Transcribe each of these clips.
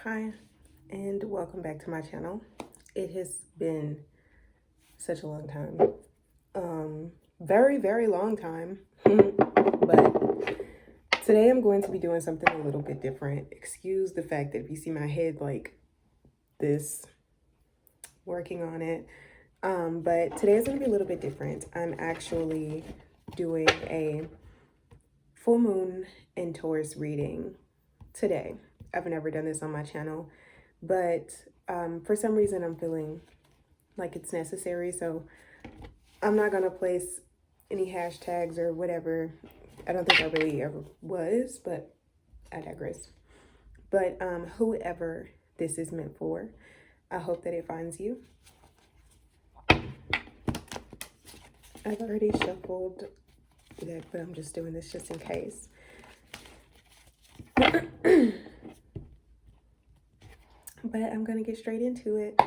Hi, and welcome back to my channel. It has been such a long time. Very, very long time. But today I'm going to be doing something a little bit different. Excuse the fact that if you see my head like this, working on it. But today is going to be a little bit different. I'm actually doing a full moon and Taurus reading today. I've never done this on my channel, but for some reason I'm feeling like it's necessary, so I'm not gonna place any hashtags or whatever. I don't think I really ever was, but I digress. But whoever this is meant for, I hope that it finds you. I've already shuffled that, but I'm just doing this just in case. But I'm gonna get straight into it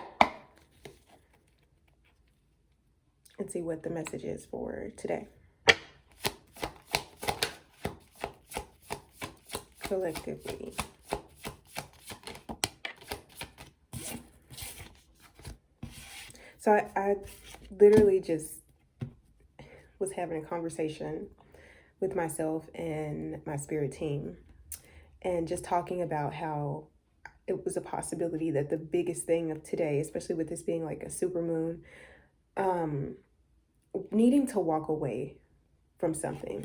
and see what the message is for today. Collectively. So I literally just was having a conversation with myself and my spirit team and just talking about how it was a possibility that the biggest thing of today, especially with this being like a super moon, needing to walk away from something,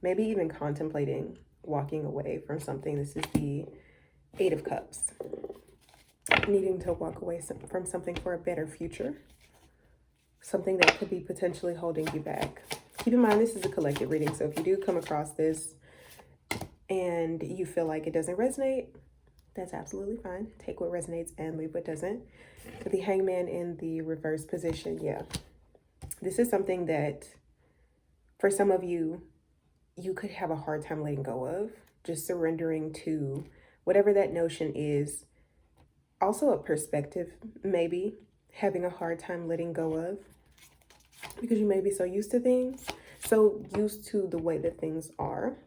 maybe even contemplating walking away from something. This is the Eight of Cups. Needing to walk away from something for a better future, something that could be potentially holding you back. Keep in mind, this is a collective reading, so if you do come across this and you feel like it doesn't resonate, that's absolutely fine. Take what resonates and leave what doesn't. But the Hangman in the reverse position, yeah. This is something that, for some of you, you could have a hard time letting go of. Just surrendering to whatever that notion is. Also a perspective, maybe. Having a hard time letting go of. Because you may be so used to things. So used to the way that things are.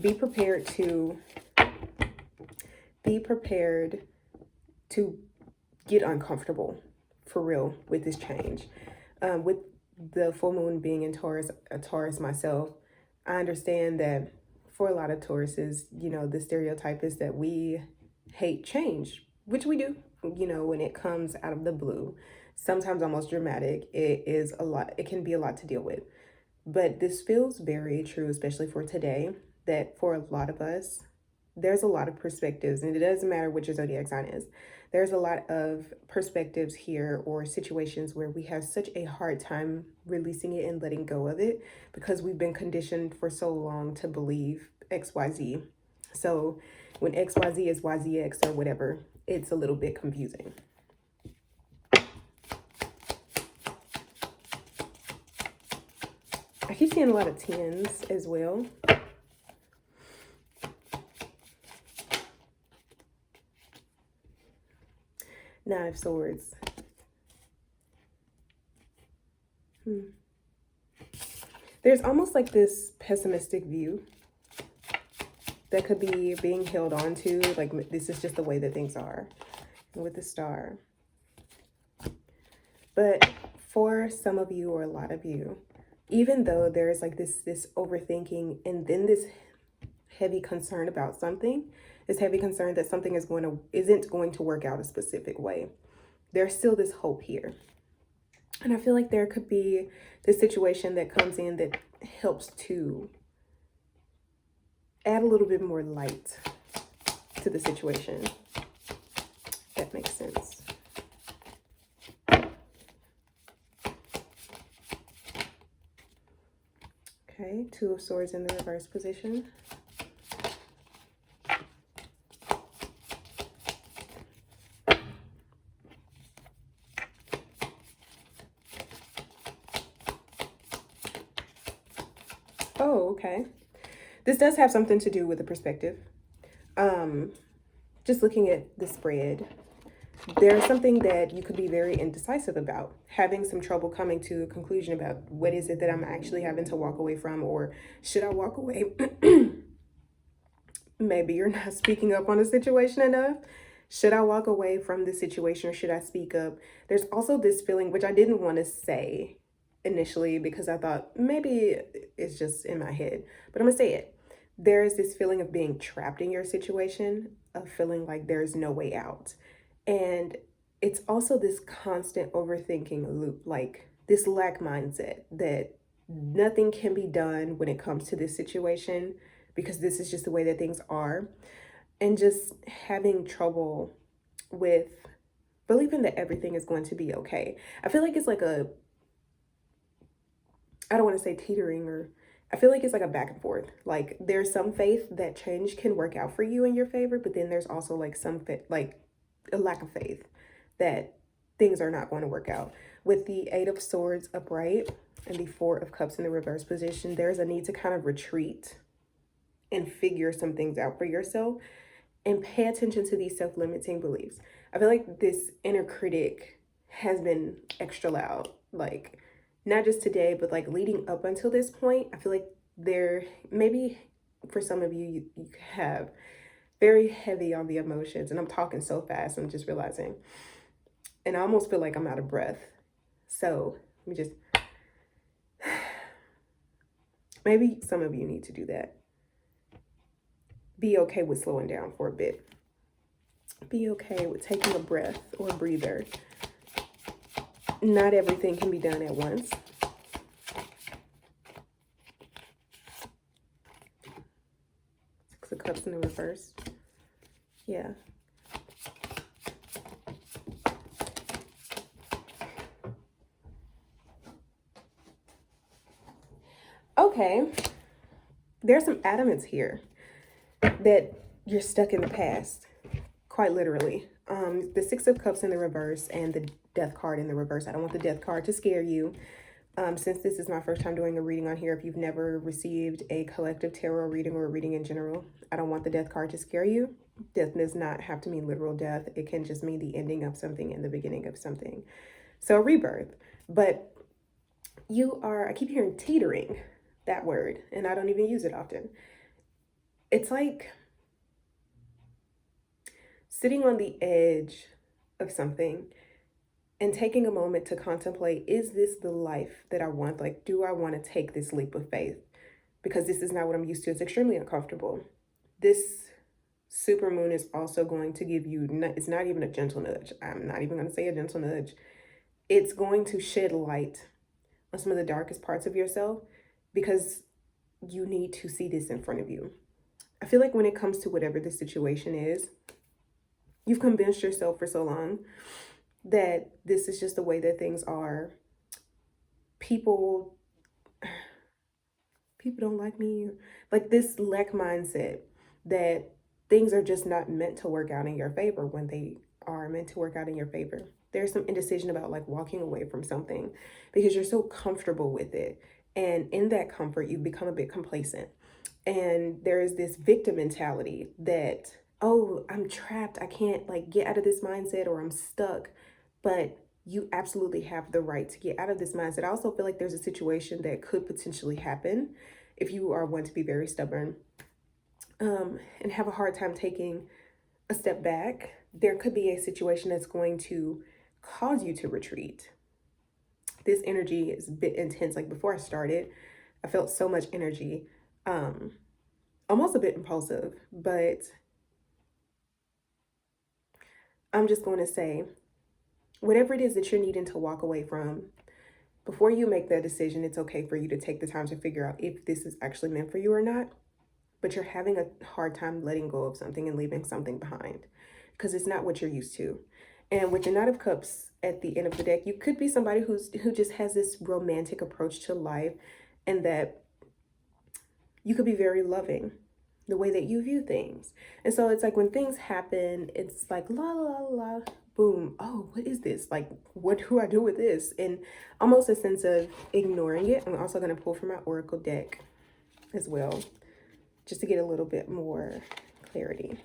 Be prepared to get uncomfortable, for real, with this change. With the full moon being in Taurus, a Taurus myself, I understand that for a lot of Tauruses, you know, the stereotype is that we hate change, which we do, you know, when it comes out of the blue. Sometimes almost dramatic. It can be a lot to deal with. But this feels very true, especially for today, that for a lot of us, there's a lot of perspectives, and it doesn't matter what your zodiac sign is. There's a lot of perspectives here or situations where we have such a hard time releasing it and letting go of it because we've been conditioned for so long to believe XYZ. So when XYZ is YZX or whatever, it's a little bit confusing. I keep seeing a lot of tens as well. Nine of Swords. There's almost like this pessimistic view that could be being held on to. Like, this is just the way that things are. And with the Star. But for some of you or a lot of you, even though there's like this overthinking and then this heavy concern about something, this heavy concern that something isn't going to work out a specific way, there's still this hope here. And I feel like there could be this situation that comes in that helps to add a little bit more light to the situation. If that makes sense. Okay, Two of Swords in the reverse position. Oh, okay. This does have something to do with the perspective. Just looking at the spread, there's something that you could be very indecisive about, having some trouble coming to a conclusion about what is it that I'm actually having to walk away from, or should I walk away? Maybe you're not speaking up on a situation enough. Should I walk away from the situation or should I speak up? There's also this feeling, which I didn't want to say initially because I thought maybe it's just in my head, but I'm gonna say it. There is this feeling of being trapped in your situation, of feeling like there's no way out. And it's also this constant overthinking loop, like this lack mindset that nothing can be done when it comes to this situation because this is just the way that things are, and just having trouble with believing that everything is going to be okay. I feel like it's like a, I don't want to say teetering, or I feel like it's like a back and forth. Like there's some faith that change can work out for you in your favor, but then there's also like like a lack of faith that things are not going to work out. With the Eight of Swords upright and the Four of Cups in the reverse position, there's a need to kind of retreat and figure some things out for yourself and pay attention to these self-limiting beliefs. I feel like this inner critic has been extra loud, like not just today, but like leading up until this point. I feel like there, maybe for some of you, you have very heavy on the emotions, and I'm talking so fast, I'm just realizing, and I almost feel like I'm out of breath. So let me just, maybe some of you need to do that. Be okay with slowing down for a bit. Be okay with taking a breath or a breather. Not everything can be done at once. Six of Cups in the reverse. Yeah. Okay. There's some adamance here that you're stuck in the past, quite literally. The Six of Cups in the reverse and the Death card in the reverse. I don't want the Death card to scare you. Since this is my first time doing a reading on here, if you've never received a collective tarot reading or a reading in general, I don't want the Death card to scare you. Death does not have to mean literal death. It can just mean the ending of something and the beginning of something. So rebirth. But you are, I keep hearing teetering, that word, and I don't even use it often. It's like sitting on the edge of something and taking a moment to contemplate, is this the life that I want? Like, do I want to take this leap of faith? Because this is not what I'm used to. It's extremely uncomfortable. This super moon is also going to give you, it's not even a gentle nudge. I'm not even going to say a gentle nudge. It's going to shed light on some of the darkest parts of yourself because you need to see this in front of you. I feel like when it comes to whatever the situation is, you've convinced yourself for so long that this is just the way that things are. People don't like me. Like this lack mindset that things are just not meant to work out in your favor when they are meant to work out in your favor. There's some indecision about like walking away from something because you're so comfortable with it. And in that comfort, you become a bit complacent. And there is this victim mentality that, oh, I'm trapped. I can't like get out of this mindset, or I'm stuck. But you absolutely have the right to get out of this mindset. I also feel like there's a situation that could potentially happen if you are one to be very stubborn and have a hard time taking a step back. There could be a situation that's going to cause you to retreat. This energy is a bit intense. Like before I started, I felt so much energy, almost a bit impulsive, but I'm just going to say, whatever it is that you're needing to walk away from, before you make that decision, it's okay for you to take the time to figure out if this is actually meant for you or not. But you're having a hard time letting go of something and leaving something behind because it's not what you're used to. And with the Knight of Cups at the end of the deck, you could be somebody who just has this romantic approach to life, and that you could be very loving the way that you view things. And so it's like when things happen, it's like la la la, boom, oh, what is this? Like, what do I do with this? And almost a sense of ignoring it. I'm also going to pull from my Oracle deck as well, just to get a little bit more clarity.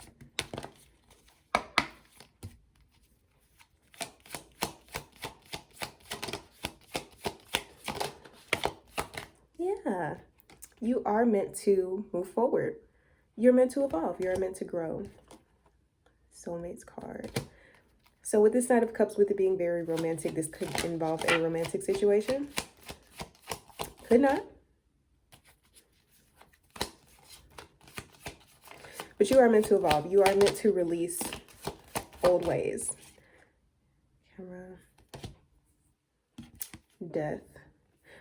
Yeah, you are meant to move forward. You're meant to evolve. You're meant to grow. Soulmates card. So with this Knight of Cups, with it being very romantic, this could involve a romantic situation. Could not. But you are meant to evolve. You are meant to release old ways. Camera. Death.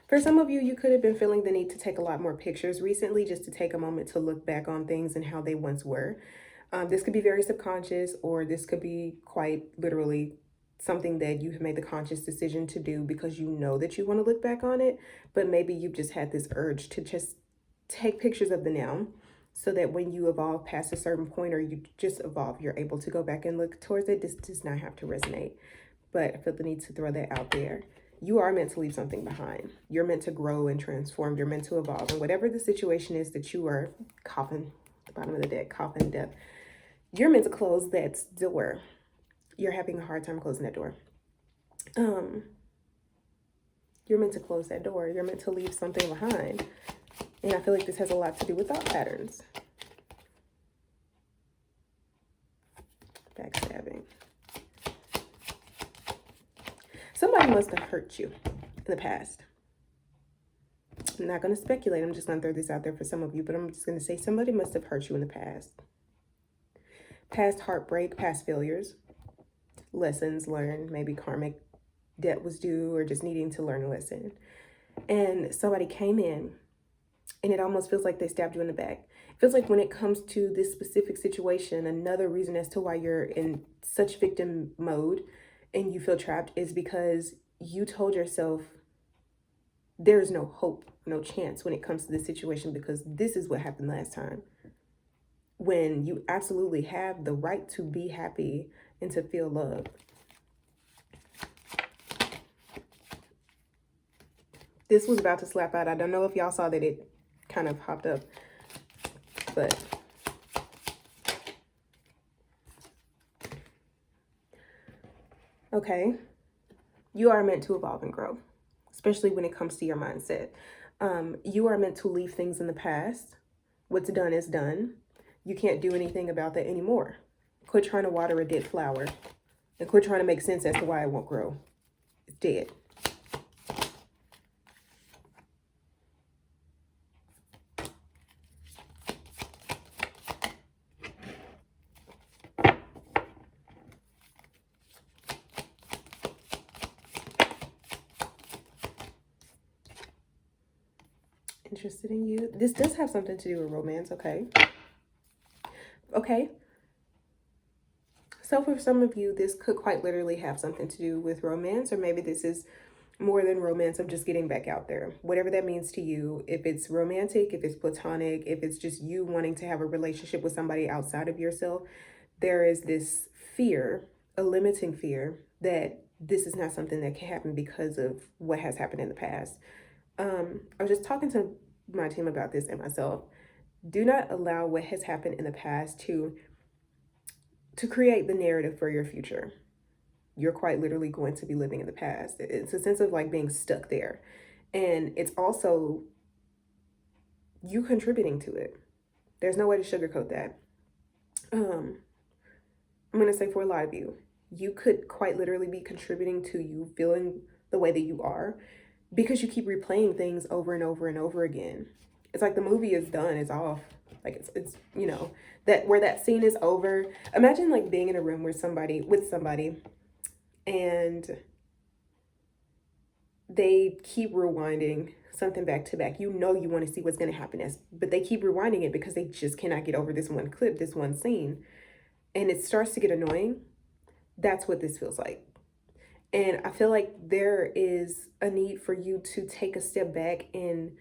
For some of you, you could have been feeling the need to take a lot more pictures recently, just to take a moment to look back on things and how they once were. This could be very subconscious, or this could be quite literally something that you have made the conscious decision to do because you know that you want to look back on it, but maybe you've just had this urge to just take pictures of the now, so that when you evolve past a certain point, or you just evolve, you're able to go back and look towards it. This does not have to resonate, but I feel the need to throw that out there. You are meant to leave something behind. You're meant to grow and transform. You're meant to evolve. And whatever the situation is that you are, coffin, the bottom of the deck, coffin, death, you're meant to close that door. You're having a hard time closing that door. You're meant to close that door. You're meant to leave something behind. And I feel like this has a lot to do with thought patterns. Backstabbing. Somebody must have hurt you in the past. I'm not going to speculate. I'm just going to throw this out there for some of you, but I'm just going to say somebody must have hurt you in the past. Past heartbreak, past failures, lessons learned, maybe karmic debt was due, or just needing to learn a lesson. And somebody came in, and it almost feels like they stabbed you in the back. It feels like when it comes to this specific situation, another reason as to why you're in such victim mode and you feel trapped is because you told yourself there is no hope, no chance when it comes to this situation, because this is what happened last time. When you absolutely have the right to be happy and to feel love. This was about to slap out. I don't know if y'all saw that it kind of hopped up, but okay, you are meant to evolve and grow, especially when it comes to your mindset. You are meant to leave things in the past. What's done is done. You can't do anything about that anymore. Quit trying to water a dead flower, and quit trying to make sense as to why it won't grow. It's dead. Interested in you. This does have something to do with romance, okay? Okay. So for some of you, this could quite literally have something to do with romance, or maybe this is more than romance of just getting back out there. Whatever that means to you, if it's romantic, if it's platonic, if it's just you wanting to have a relationship with somebody outside of yourself, there is this fear, a limiting fear, that this is not something that can happen because of what has happened in the past. I was just talking to my team about this and myself. Do not allow what has happened in the past to create the narrative for your future. You're quite literally going to be living in the past. It's a sense of like being stuck there. And it's also you contributing to it. There's no way to sugarcoat that. I'm going to say for a lot of you, you could quite literally be contributing to you feeling the way that you are, because you keep replaying things over and over and over again. It's like the movie is done, it's off. Like it's you know, that where that scene is over. Imagine like being in a room with somebody and they keep rewinding something back to back. You know you want to see what's going to happen next, but they keep rewinding it because they just cannot get over this one clip, this one scene. And it starts to get annoying. That's what this feels like. And I feel like there is a need for you to take a step back and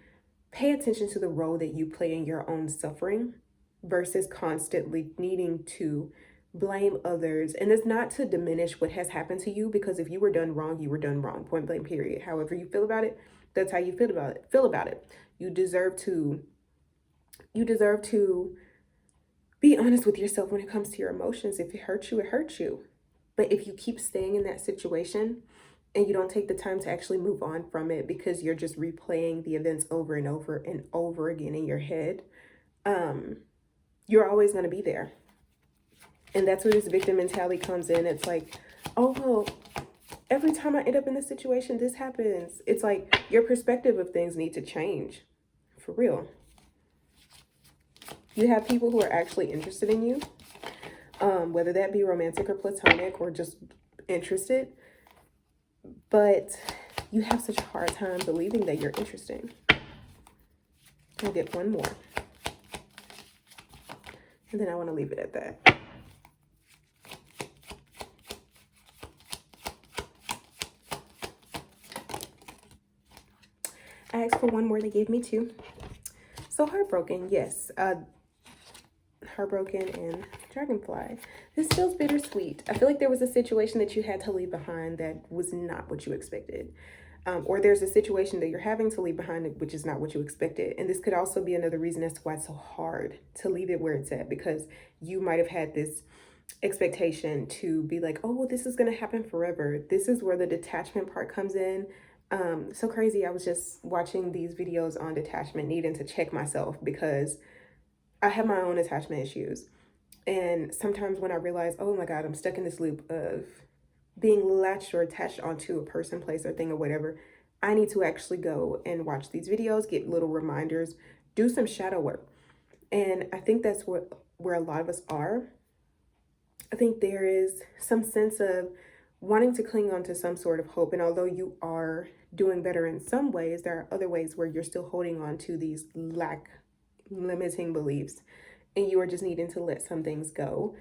pay attention to the role that you play in your own suffering, versus constantly needing to blame others. And it's not to diminish what has happened to you, because if you were done wrong, you were done wrong, point blank, period. However you feel about it, that's how you feel about it. You deserve to be honest with yourself when it comes to your emotions. If it hurts you, it hurts you. But if you keep staying in that situation and you don't take the time to actually move on from it, because you're just replaying the events over and over and over again in your head, you're always going to be there. And that's where this victim mentality comes in. It's like, oh, well, every time I end up in this situation, this happens. It's like your perspective of things need to change. For real. You have people who are actually interested in you, whether that be romantic or platonic or just interested. But you have such a hard time believing that you're interesting. I'll get one more. And then I want to leave it at that. I asked for one more. They gave me two. So heartbroken, yes. Heartbroken and dragonfly. This feels bittersweet. I feel like there was a situation that you had to leave behind that was not what you expected. Or there's a situation that you're having to leave behind which is not what you expected. And this could also be another reason as to why it's so hard to leave it where it's at, because you might have had this expectation to be like, oh, well, this is going to happen forever. This is where the detachment part comes in. So crazy. I was just watching these videos on detachment, needing to check myself because I have my own attachment issues. And sometimes when I realize, oh my God, I'm stuck in this loop of being latched or attached onto a person, place, or thing or whatever, I need to actually go and watch these videos, get little reminders, do some shadow work. And I think that's where a lot of us are. I think there is some sense of wanting to cling on to some sort of hope. And although you are doing better in some ways, there are other ways where you're still holding on to these limiting beliefs, and you are just needing to let some things go.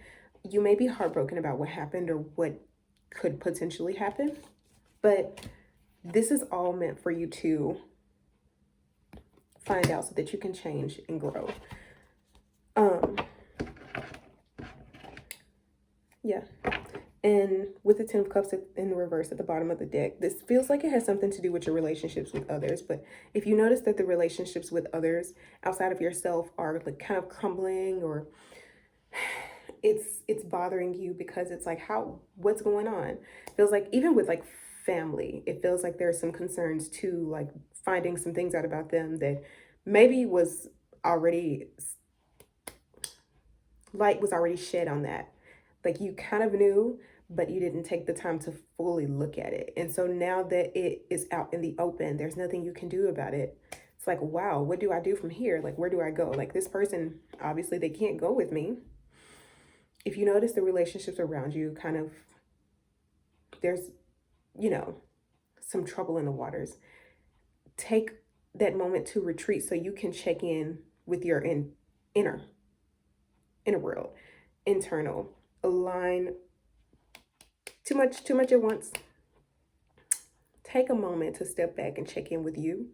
You may be heartbroken about what happened or what could potentially happen, but this is all meant for you to find out so that you can change and grow. Yeah. And with the 10 of Cups in the reverse at the bottom of the deck, this feels like it has something to do with your relationships with others. But if you notice that the relationships with others outside of yourself are like kind of crumbling, or it's bothering you because it's like, what's going on? It feels like even with like family, it feels like there's some concerns too, like finding some things out about them that maybe was already, light was already shed on that. Like you kind of knew, but you didn't take the time to fully look at it. And so now that it is out in the open, there's nothing you can do about it. It's like, wow, what do I do from here? Like, where do I go? Like this person, obviously they can't go with me. If you notice the relationships around you, kind of, there's, some trouble in the waters. Take that moment to retreat so you can check in with your inner world, internal, align. Too much at once. Take a moment to step back and check in with you.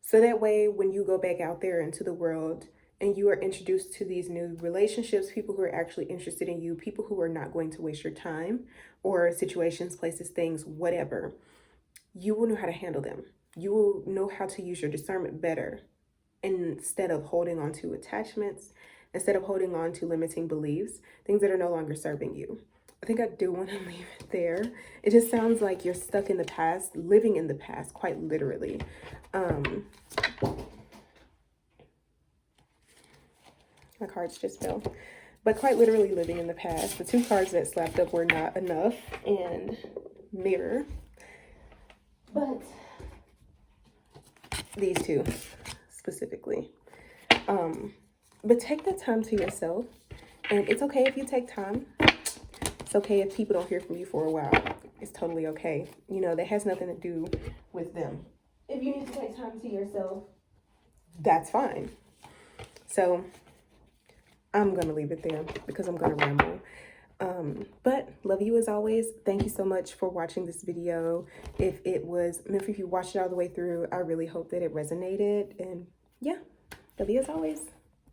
So that way, when you go back out there into the world and you are introduced to these new relationships, people who are actually interested in you, people who are not going to waste your time, or situations, places, things, whatever, you will know how to handle them. You will know how to use your discernment better instead of holding on to attachments, instead of holding on to limiting beliefs, things that are no longer serving you. I think I do want to leave it there. It just sounds like you're stuck in the past, living in the past, quite literally. My cards just fell. But quite literally living in the past. The two cards that slapped up were Not Enough and Mirror. But these two specifically. But take that time to yourself. And it's okay if you take time. It's okay if people don't hear from you for a while. It's totally okay. That has nothing to do with them. If you need to take time to yourself, that's fine. So I'm going to leave it there because I'm going to ramble. But love you as always. Thank you so much for watching this video. If you watched it all the way through, I really hope that it resonated. And yeah, love you as always.